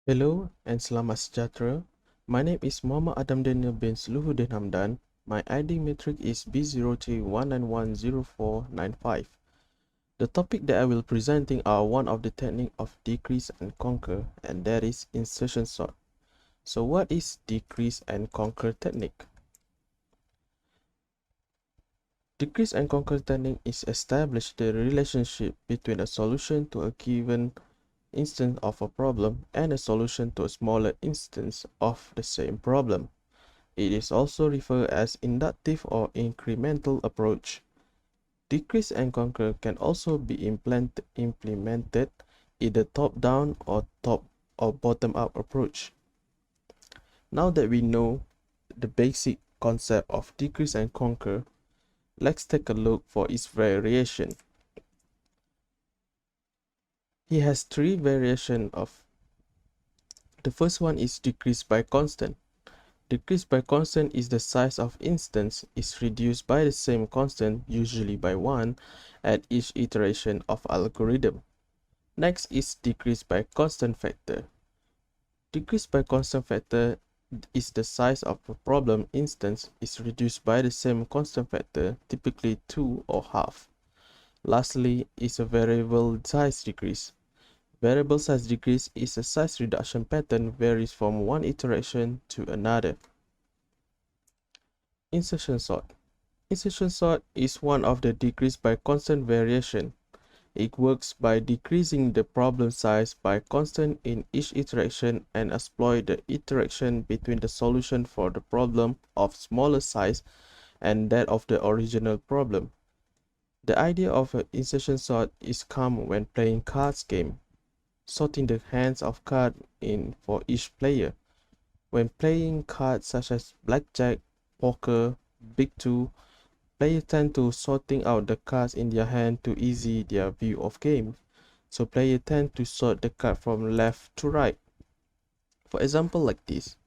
Hello and selamat sejahtera. My name is Muhammad Adam Daniel bin SLUHUDIN HAMDAN. My ID metric is B0319104995. The topic that I will presenting are one of the technique of decrease and conquer, and that is insertion sort. So what is decrease and conquer technique? Decrease and conquer technique is establish the relationship between a solution to a given instance of a problem and a solution to a smaller instance of the same problem. It is also referred as inductive or incremental approach. Decrease and conquer can also be implemented either top-down or top or bottom-up approach. Now that we know the basic concept of decrease and conquer, let's take a look for its variation. He has three variations of. The first one is decrease by constant. Decrease by constant is the size of instance is reduced by the same constant, usually by 1, at each iteration of algorithm. Next is decrease by constant factor. Decrease by constant factor is the size of a problem instance is reduced by the same constant factor, typically 2 or half. Lastly is a variable size decrease. Variable size decrease is a size reduction pattern varies from one iteration to another. Insertion sort. Insertion sort is one of the decrease by constant variation. It works by decreasing the problem size by constant in each iteration and exploit the interaction between the solution for the problem of smaller size and that of the original problem. The idea of an insertion sort is common when playing cards game, sorting the hands of cards in for each player. When playing cards such as blackjack, poker, big two, players tend to sorting out the cards in their hand to ease their view of game. So players tend to sort the card from left to right. For example like this,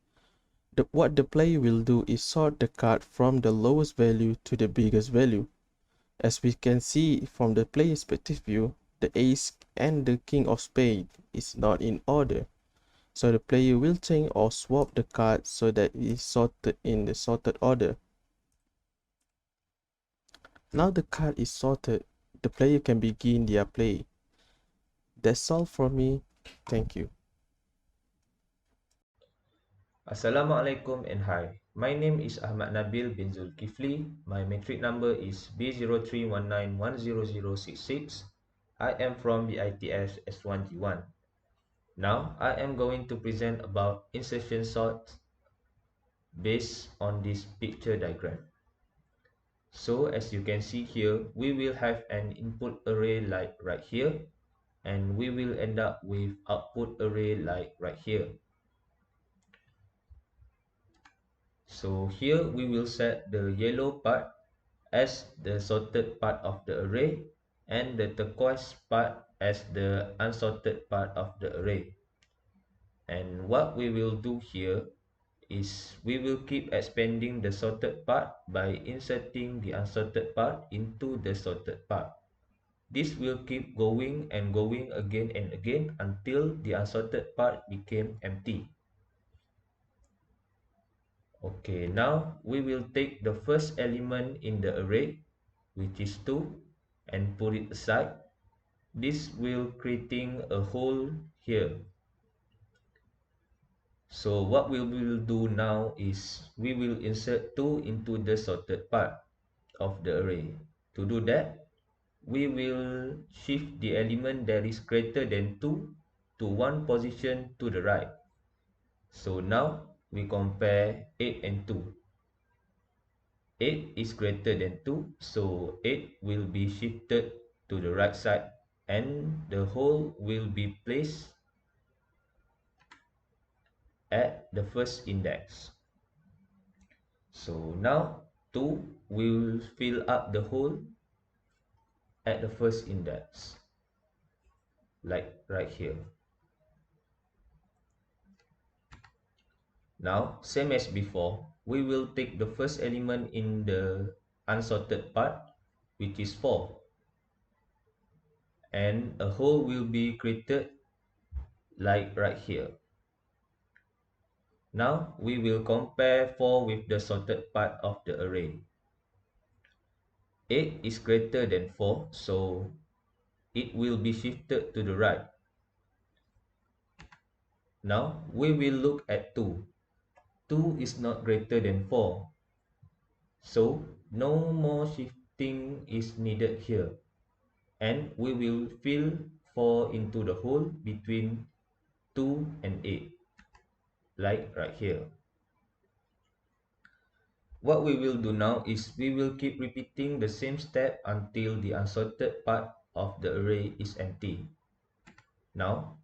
what the player will do is sort the card from the lowest value to the biggest value. As we can see from the player's perspective view, the ace and the king of spades is not in order. So the player will change or swap the card so that it is sorted in the sorted order. Now the card is sorted, the player can begin their play. That's all from me. Thank you. Assalamualaikum and hi. My name is Ahmad Nabil bin ZULKIFLI. My metric number is B0319100066. I am from BITS S1G1. Now I am going to present about insertion sort based on this picture diagram. So as you can see here, we will have an input array like right here, and we will end up with output array like right here. So here we will set the yellow part as the sorted part of the array and the turquoise part as the unsorted part of the array. And what we will do here is we will keep expanding the sorted part by inserting the unsorted part into the sorted part. This will keep going and going again and again until the unsorted part became empty. Okay, now we will take the first element in the array, which is 2, and put it aside. This will creating a hole here. So what we will do now is we will insert 2 into the sorted part of the array. To do that, we will shift the element that is greater than 2 to one position to the right. So now we compare 8 and 2. 8 is greater than 2, so 8 will be shifted to the right side and the hole will be placed at the first index. So now 2 will fill up the hole at the first index, like right here. Now, same as before, we will take the first element in the unsorted part, which is 4, and a hole will be created like right here. Now we will compare 4 with the sorted part of the array. 8 is greater than 4, so it will be shifted to the right. Now we will look at 2. 2 is not greater than 4, so no more shifting is needed here. And we will fill 4 into the hole between 2 and 8, like right here. What we will do now is we will keep repeating the same step until the unsorted part of the array is empty. Now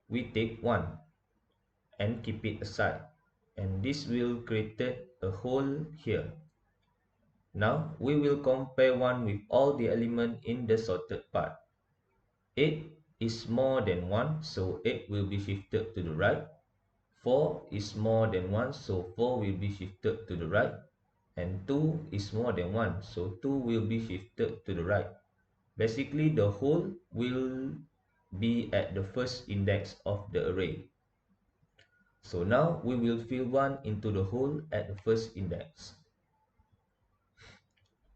we take 1 and keep it aside, and this will create a hole here. Now we will compare 1 with all the elements in the sorted part. 8 is more than 1, so 8 will be shifted to the right. 4 is more than 1, so 4 will be shifted to the right. And 2 is more than 1, so 2 will be shifted to the right. Basically, the whole will be at the first index of the array. So now we will fill 1 into the hole at the first index,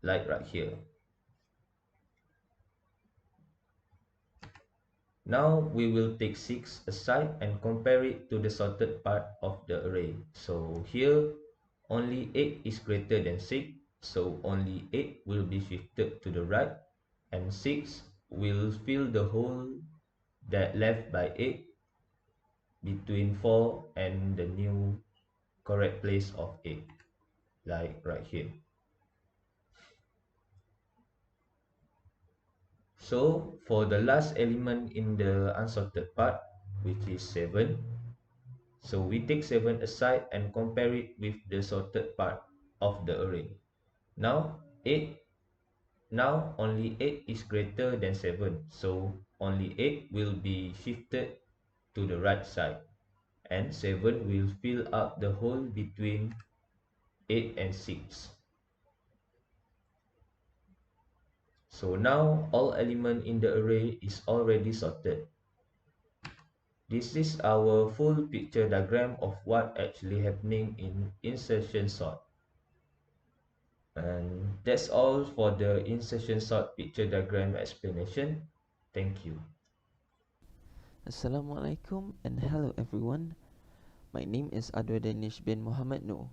like right here. Now we will take 6 aside and compare it to the sorted part of the array. So here only 8 is greater than 6, so only 8 will be shifted to the right, and 6 will fill the hole that left by 8 between 4 and the new correct place of 8, like right here. So for the last element in the unsorted part, which is 7, so we take 7 aside and compare it with the sorted part of the array. Now only 8 is greater than 7, so only 8 will be shifted to the right side, and 7 will fill up the hole between 8 and 6. So now all element in the array is already sorted. This is our full picture diagram of what actually happening in insertion sort. And that's all for the insertion sort picture diagram explanation. Thank you. Assalamualaikum and hello everyone. My name is DANISH bin Mohamad NOOR.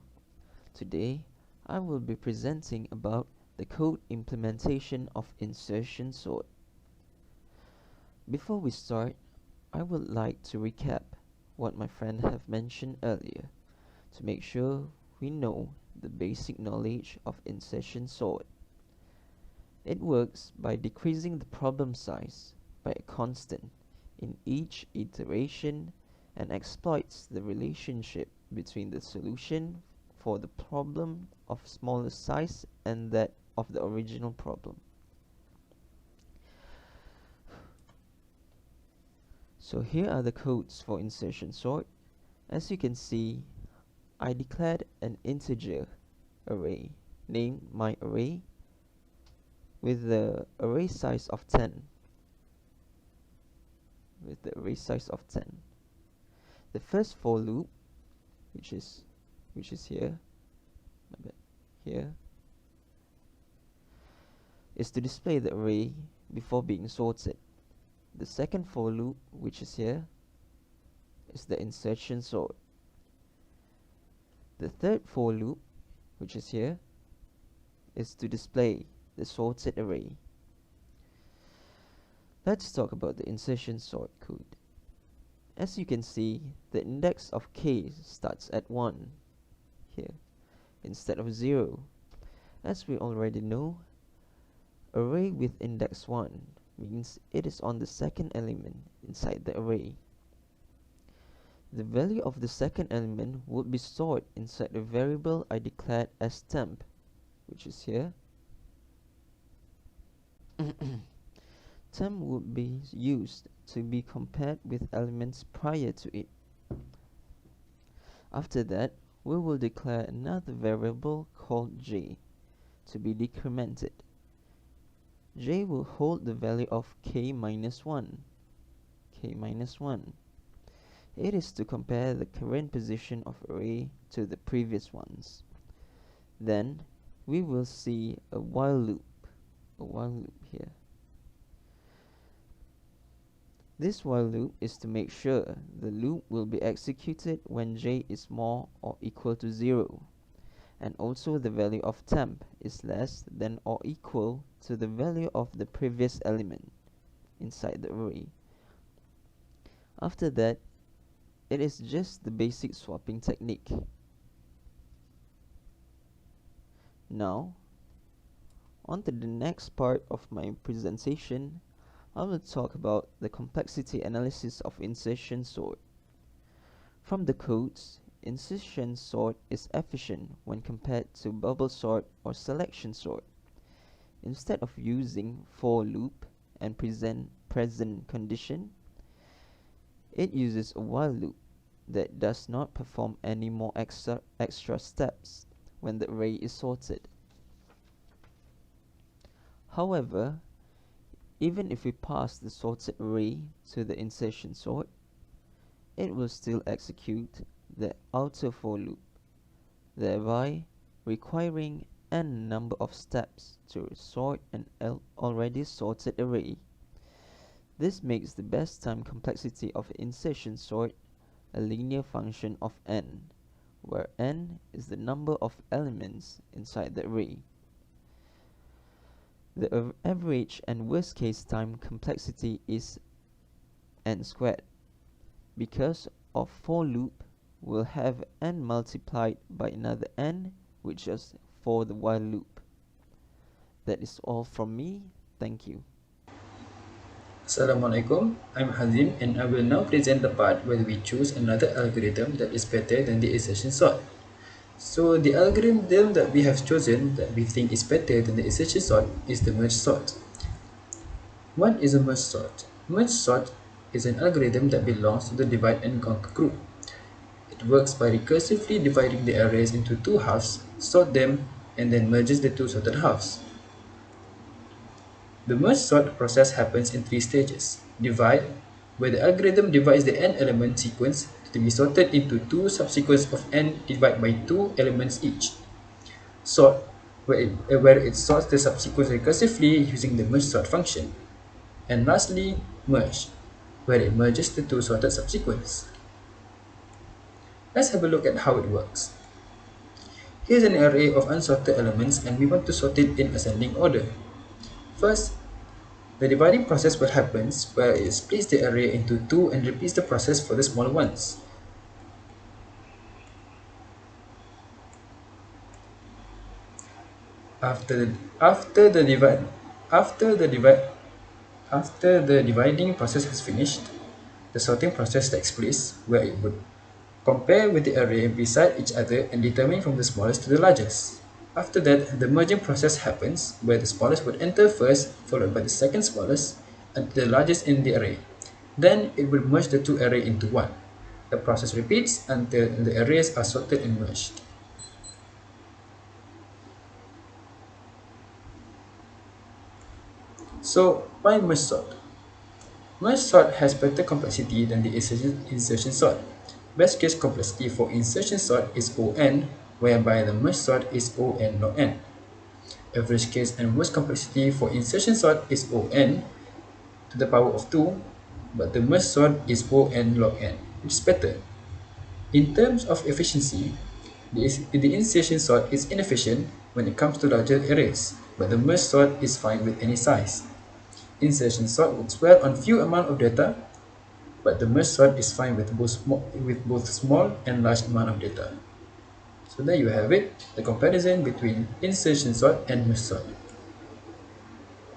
Today, I will be presenting about the code implementation of insertion sort. Before we start, I would like to recap what my friend have mentioned earlier to make sure we know the basic knowledge of insertion sort. It works by decreasing the problem size by a constant in each iteration and exploits the relationship between the solution for the problem of smaller size and that of the original problem. So here are the codes for insertion sort. As you can see, I declared an integer array named myArray with the array size of 10. The first for loop, which is here, is to display the array before being sorted. The second for loop, which is here, is the insertion sort. The third for loop, which is here, is to display the sorted array. Let's talk about the insertion sort code. As you can see, the index of k starts at 1 here instead of 0. As we already know, array with index 1 means it is on the second element inside the array. The value of the second element would be stored inside the variable I declared as temp, which is here. Temp would be used to be compared with elements prior to it. After that, we will declare another variable called j to be decremented. J will hold the value of k minus 1. It is to compare the current position of array to the previous ones. Then we will see a while loop here. This while loop is to make sure the loop will be executed when j is more or equal to 0, and also the value of temp is less than or equal to the value of the previous element inside the array. After that, it is just the basic swapping technique. Now, on to the next part of my presentation, I will talk about the complexity analysis of insertion sort. From the codes, insertion sort is efficient when compared to bubble sort or selection sort. Instead of using for loop and present condition, it uses a while loop that does not perform any more extra steps when the array is sorted. However, even if we pass the sorted array to the insertion sort, it will still execute the outer for loop, thereby requiring n number of steps to sort an already sorted array. This makes the best time complexity of insertion sort a linear function of n, where n is the number of elements inside the array. The average and worst case time complexity is n squared, because of for loop will have n multiplied by another n, which is for the while loop. That is all from me. Thank you. Assalamualaikum, I'm HAZIM and I will now present the part where we choose another algorithm that is better than the insertion sort. So the algorithm that we have chosen that we think is better than the insertion sort is the merge sort. What is a merge sort? Merge sort is an algorithm that belongs to the divide and conquer group. It works by recursively dividing the arrays into two halves, sort them, and then merges the two sorted halves. The merge sort process happens in three stages. Divide, where the algorithm divides the n element sequence to be sorted into two subsequents of n divided by 2 elements each. Sort, where it sorts the subsequence recursively using the merge sort function. And lastly, merge, where it merges the two sorted subsequents. Let's have a look at how it works. Here's an array of unsorted elements and we want to sort it in ascending order. First, the dividing process will happen where it splits the array into two and repeats the process for the smaller ones. After the dividing process has finished, the sorting process takes place where it would compare with the array beside each other and determine from the smallest to the largest. After that, the merging process happens where the smallest would enter first, followed by the second smallest, and the largest in the array. Then it will merge the two arrays into one. The process repeats until the arrays are sorted and merged. So, why merge sort? Merge sort has better complexity than the insertion sort. Best case complexity for insertion sort is ON, whereby the merge sort is ON log n. Average case and worst complexity for insertion sort is ON to the power of 2, but the merge sort is ON log n, which is better. In terms of efficiency, the insertion sort is inefficient when it comes to larger arrays, but the merge sort is fine with any size. Insertion sort works well on few amount of data, but the merge sort is fine with both small and large amount of data. So there you have it, the comparison between insertion sort and merge sort.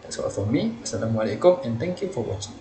That's all from me. Assalamualaikum and thank you for watching.